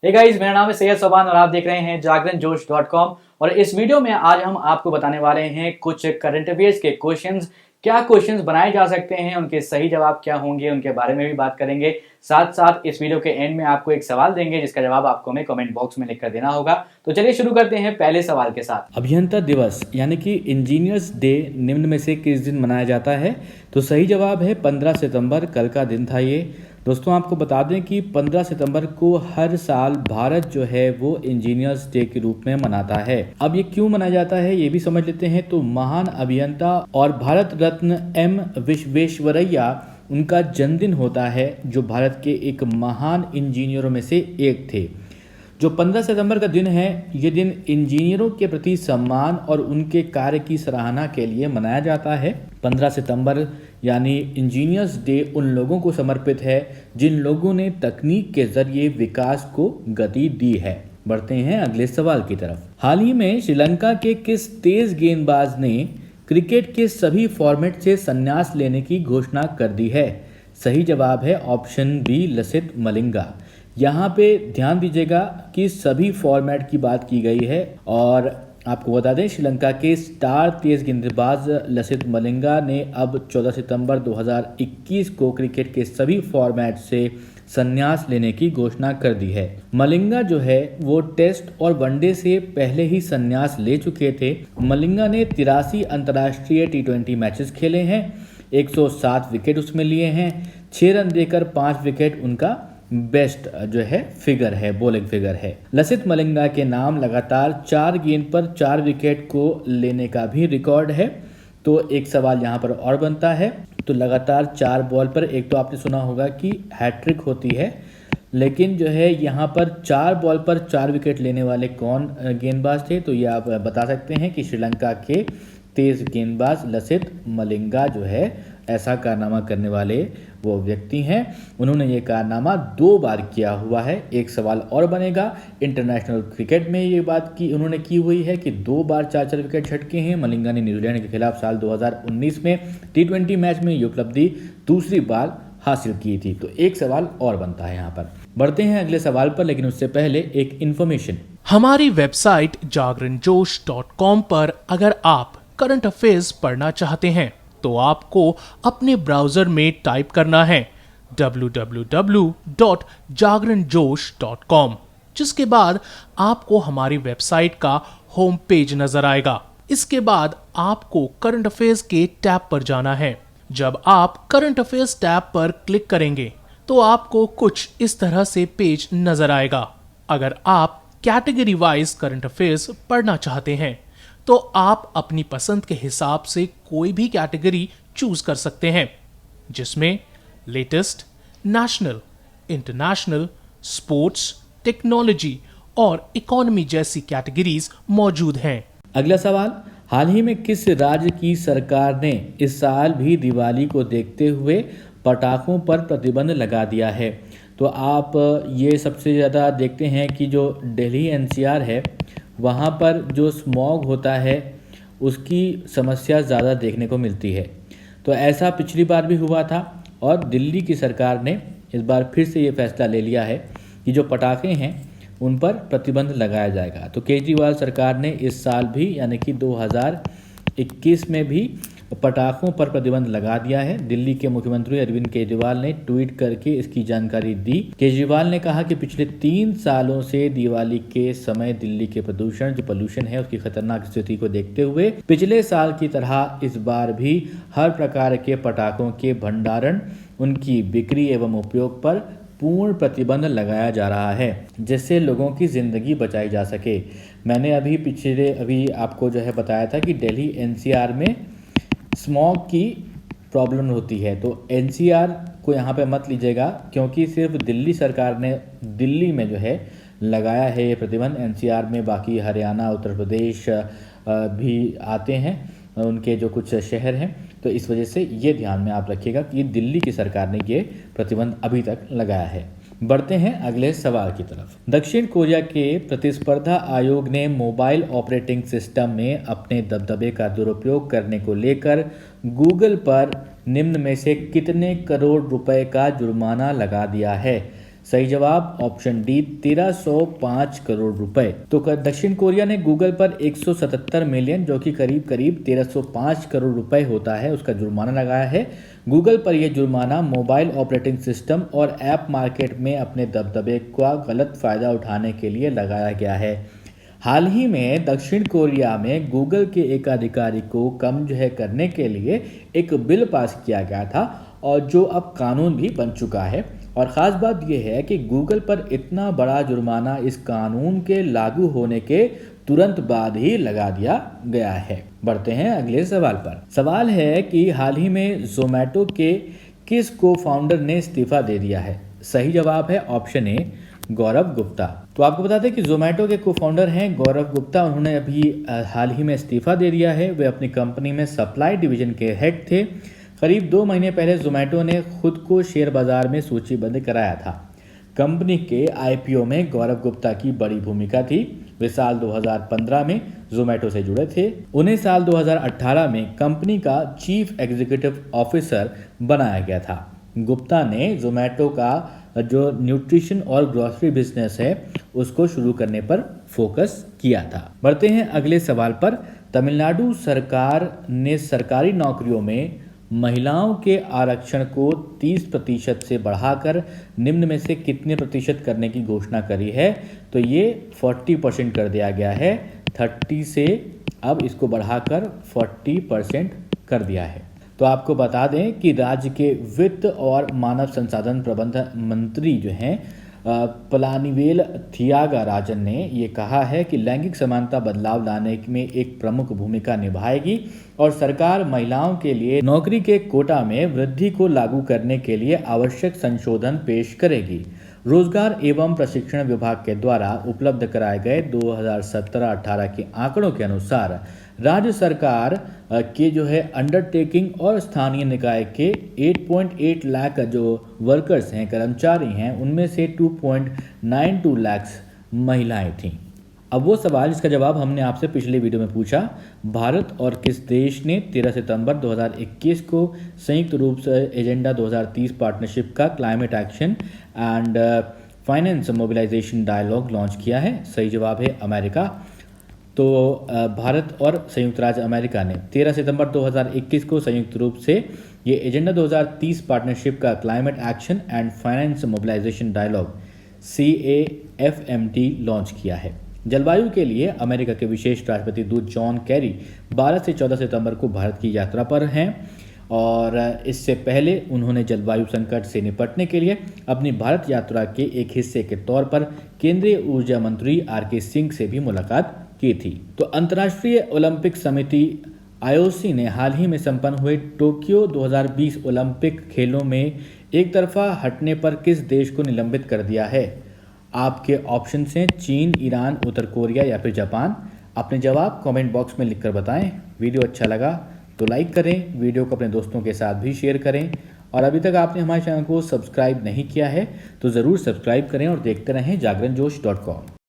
Hey guys, मेरा नाम है सैयद सोबान और आप देख रहे हैं जागरण जोश .com। और इस वीडियो में आज हम आपको बताने वाले हैं कुछ करंट अफेयर्स के क्वेश्चंस। क्या क्वेश्चंस बनाए जा सकते हैं, उनके सही जवाब क्या होंगे, उनके बारे में भी बात करेंगे। साथ साथ इस वीडियो के एंड में आपको एक सवाल देंगे जिसका जवाब आपको हमें कमेंट बॉक्स में लिखकर देना होगा। तो चलिए शुरू करते हैं पहले सवाल के साथ। अभियंता दिवस यानी कि इंजीनियर्स डे निम्न में से किस दिन मनाया जाता है? तो सही जवाब है 15 सितंबर। कल का दिन था ये। दोस्तों, आपको बता दें कि 15 सितंबर को हर साल भारत जो है वो इंजीनियर्स डे के रूप में मनाता है। अब ये क्यों मनाया जाता है ये भी समझ लेते हैं। तो महान अभियंता और भारत रत्न एम विश्वेश्वरैया उनका जन्मदिन होता है, जो भारत के एक महान इंजीनियरों में से एक थे। जो 15 सितंबर का दिन है, ये दिन इंजीनियरों के प्रति सम्मान और उनके कार्य की सराहना के लिए मनाया जाता है। 15 सितंबर यानी इंजीनियर्स डे उन लोगों को समर्पित है जिन लोगों ने तकनीक के जरिए विकास को गति दी है। बढ़ते हैं अगले सवाल की तरफ। हाल ही में श्रीलंका के किस तेज गेंदबाज ने क्रिकेट के सभी फॉर्मेट से संन्यास लेने की घोषणा कर दी है? सही जवाब है ऑप्शन बी, लसित मलिंगा। यहाँ पे ध्यान दीजिएगा कि सभी फॉर्मेट की बात की गई है और आपको बता दें श्रीलंका के स्टार तेज गेंदबाज लसित मलिंगा ने अब 14 सितंबर 2021 को क्रिकेट के सभी फॉर्मेट से संन्यास लेने की घोषणा कर दी है। मलिंगा जो है वो टेस्ट और वनडे से पहले ही संन्यास ले चुके थे। मलिंगा ने 83 अंतर्राष्ट्रीय T20 मैचेस खेले हैं, 107 विकेट उसमें लिए हैं। 6 रन देकर 5 विकेट उनका बेस्ट जो है फिगर है, बॉलिंग फिगर है। लसित मलिंगा के नाम लगातार 4 गेंद पर 4 विकेट को लेने का भी रिकॉर्ड है। तो एक सवाल यहाँ पर और बनता है, तो लगातार 4 बॉल पर, एक तो आपने सुना होगा कि हैट्रिक होती है, लेकिन जो है यहाँ पर 4 बॉल पर 4 विकेट लेने वाले कौन गेंदबाज थे? तो ये आप बता सकते हैं कि श्रीलंका के तेज गेंदबाज लसित मलिंगा जो है ऐसा कारनामा करने वाले वो व्यक्ति हैं। उन्होंने ये कारनामा 2 बार किया हुआ है। एक सवाल और बनेगा, इंटरनेशनल क्रिकेट में ये बात की उन्होंने की हुई है कि 2 बार 4-4 विकेट झटके हैं। मलिंगा ने न्यूजीलैंड के खिलाफ साल 2019 में T20 मैच में ये उपलब्धि दूसरी बार हासिल की थी। तो एक सवाल और बनता है यहाँ पर। बढ़ते हैं अगले सवाल पर, लेकिन उससे पहले एक इन्फॉर्मेशन। हमारी वेबसाइट जागरणजोश.com पर अगर आप करंट अफेयर्स पढ़ना चाहते हैं तो आपको अपने ब्राउजर में टाइप करना है www.jagranjosh.com, जिसके बाद आपको हमारी वेबसाइट का होम पेज नजर आएगा। इसके बाद आपको करंट अफेयर्स के टैब पर जाना है। जब आप करंट अफेयर्स टैब पर क्लिक करेंगे तो आपको कुछ इस तरह से पेज नजर आएगा। अगर आप कैटेगरी वाइज करंट अफेयर्स पढ़ना चाहते हैं तो आप अपनी पसंद के हिसाब से कोई भी कैटेगरी चूज कर सकते हैं, जिसमें latest, national, international, sports, technology और इकोनॉमी जैसी कैटेगरीज मौजूद हैं। अगला सवाल, हाल ही में किस राज्य की सरकार ने इस साल भी दिवाली को देखते हुए पटाखों पर प्रतिबंध लगा दिया है? तो आप ये सबसे ज़्यादा देखते हैं कि जो दिल्ली NCR है वहाँ पर जो स्मॉग होता है उसकी समस्या ज़्यादा देखने को मिलती है। तो ऐसा पिछली बार भी हुआ था और दिल्ली की सरकार ने इस बार फिर से ये फैसला ले लिया है कि जो पटाखे हैं उन पर प्रतिबंध लगाया जाएगा। तो केजरीवाल सरकार ने इस साल भी यानी कि 2021 में भी पटाखों पर प्रतिबंध लगा दिया है। दिल्ली के मुख्यमंत्री अरविंद केजरीवाल ने ट्वीट करके इसकी जानकारी दी। केजरीवाल ने कहा कि पिछले 3 सालों से दिवाली के समय दिल्ली के जो पोल्यूशन है उसकी खतरनाक स्थिति को देखते हुए पिछले साल की तरह इस बार भी हर प्रकार के पटाखों के भंडारण, उनकी बिक्री एवं उपयोग पर पूर्ण प्रतिबंध लगाया जा रहा है, जिससे लोगों की ज़िंदगी बचाई जा सके। मैंने अभी आपको जो है बताया था कि दिल्ली NCR में स्मॉग की प्रॉब्लम होती है। तो NCR को यहाँ पे मत लीजिएगा, क्योंकि सिर्फ दिल्ली सरकार ने दिल्ली में जो है लगाया है ये प्रतिबंध। NCR में बाकी हरियाणा, उत्तर प्रदेश भी आते हैं, उनके जो कुछ शहर हैं। तो इस वजह से ये ध्यान में आप रखिएगा कि दिल्ली की सरकार ने ये प्रतिबंध अभी तक लगाया है। बढ़ते हैं अगले सवाल की तरफ। दक्षिण कोरिया के प्रतिस्पर्धा आयोग ने मोबाइल ऑपरेटिंग सिस्टम में अपने दबदबे का दुरुपयोग करने को लेकर गूगल पर निम्न में से कितने करोड़ रुपए का जुर्माना लगा दिया है? सही जवाब ऑप्शन डी 1305 करोड़ रुपए। तो दक्षिण कोरिया ने गूगल पर 177 मिलियन जो कि करीब करीब 1305 करोड़ रुपए होता है उसका जुर्माना लगाया है। गूगल पर यह जुर्माना मोबाइल ऑपरेटिंग सिस्टम और ऐप मार्केट में अपने दबदबे का गलत फायदा उठाने के लिए लगाया गया है। हाल ही में दक्षिण कोरिया में गूगल के एक अधिकारी को कम करने के लिए एक बिल पास किया गया था और जो अब कानून भी बन चुका है। और ख़ास बात यह है कि गूगल पर इतना बड़ा जुर्माना इस कानून के लागू होने के तुरंत बाद ही लगा दिया गया है। बढ़ते हैं अगले सवाल पर। सवाल है कि हाल ही में जोमेटो के किस को फाउंडर ने इस्तीफा दे दिया है। सही जवाब है ऑप्शन ए गौरव गुप्ता। तो आपको बता दें कि जोमेटो के को फाउंडर हैं गौरव गुप्ता। उन्होंने अभी हाल ही में इस्तीफा दे दिया है। वे अपनी कंपनी में सप्लाई डिवीजन के हेड थे। करीब 2 महीने पहले जोमेटो ने खुद को शेयर बाजार में सूचीबद्ध कराया था। कंपनी के आईपीओ में गौरव गुप्ता की बड़ी भूमिका थी। वे साल 2015 में जोमेटो से जुड़े थे। उन्हें साल 2018 में कंपनी का चीफ एग्जीक्यूटिव ऑफिसर बनाया गया था। गुप्ता ने जोमेटो का जो न्यूट्रिशन और ग्रोसरी बिजनेस है उसको शुरू करने पर फोकस किया था। बढ़ते हैं अगले सवाल पर। तमिलनाडु सरकार ने सरकारी नौकरियों में महिलाओं के आरक्षण को 30% से बढ़ाकर निम्न में से कितने प्रतिशत करने की घोषणा करी है। तो ये 40% कर दिया गया है। 30 से अब इसको बढ़ाकर 40% कर दिया है। तो आपको बता दें कि राज्य के वित्त और मानव संसाधन प्रबंधन मंत्री जो हैं पलानीवेल थियागाराजन ने ये कहा है कि लैंगिक समानता बदलाव लाने में एक प्रमुख भूमिका निभाएगी और सरकार महिलाओं के लिए नौकरी के कोटा में वृद्धि को लागू करने के लिए आवश्यक संशोधन पेश करेगी। रोजगार एवं प्रशिक्षण विभाग के द्वारा उपलब्ध कराए गए 2017-18 के आंकड़ों के अनुसार राज्य सरकार के अंडरटेकिंग और स्थानीय निकाय के 8.8 लाख जो वर्कर्स हैं कर्मचारी हैं उनमें से 2.92 लाख महिलाएं थीं। अब वो सवाल जिसका जवाब हमने आपसे पिछले वीडियो में पूछा, भारत और किस देश ने 13 सितंबर 2021 को संयुक्त रूप से एजेंडा 2030 पार्टनरशिप का climate action and finance mobilisation dialogue launch किया है। सही जवाब है अमेरिका। तो भारत और संयुक्त राज्य अमेरिका ने 13 सितंबर 2021 को संयुक्त रूप से ये एजेंडा 2030 पार्टनरशिप का climate action and finance mobilisation dialogue CAFMT launch किया है। जलवायु के लिए अमेरिका के विशेष राष्ट्रपति दूत जॉन कैरी 12 से 14 सितंबर को भारत की यात्रा पर हैं और इससे पहले उन्होंने जलवायु संकट से निपटने के लिए अपनी भारत यात्रा के एक हिस्से के तौर पर केंद्रीय ऊर्जा मंत्री RK सिंह से भी मुलाकात की थी। तो अंतर्राष्ट्रीय ओलंपिक समिति IOC ने हाल ही में संपन्न हुए टोक्यो 2020 ओलंपिक खेलों में एक तरफा हटने पर किस देश को निलंबित कर दिया है। आपके ऑप्शन हैं चीन, ईरान, उत्तर कोरिया या फिर जापान। अपने जवाब कमेंट बॉक्स में लिखकर बताएं। वीडियो अच्छा लगा तो लाइक करें, वीडियो को अपने दोस्तों के साथ भी शेयर करें और अभी तक आपने हमारे चैनल को सब्सक्राइब नहीं किया है तो ज़रूर सब्सक्राइब करें और देखते रहें जागरणजोश.com।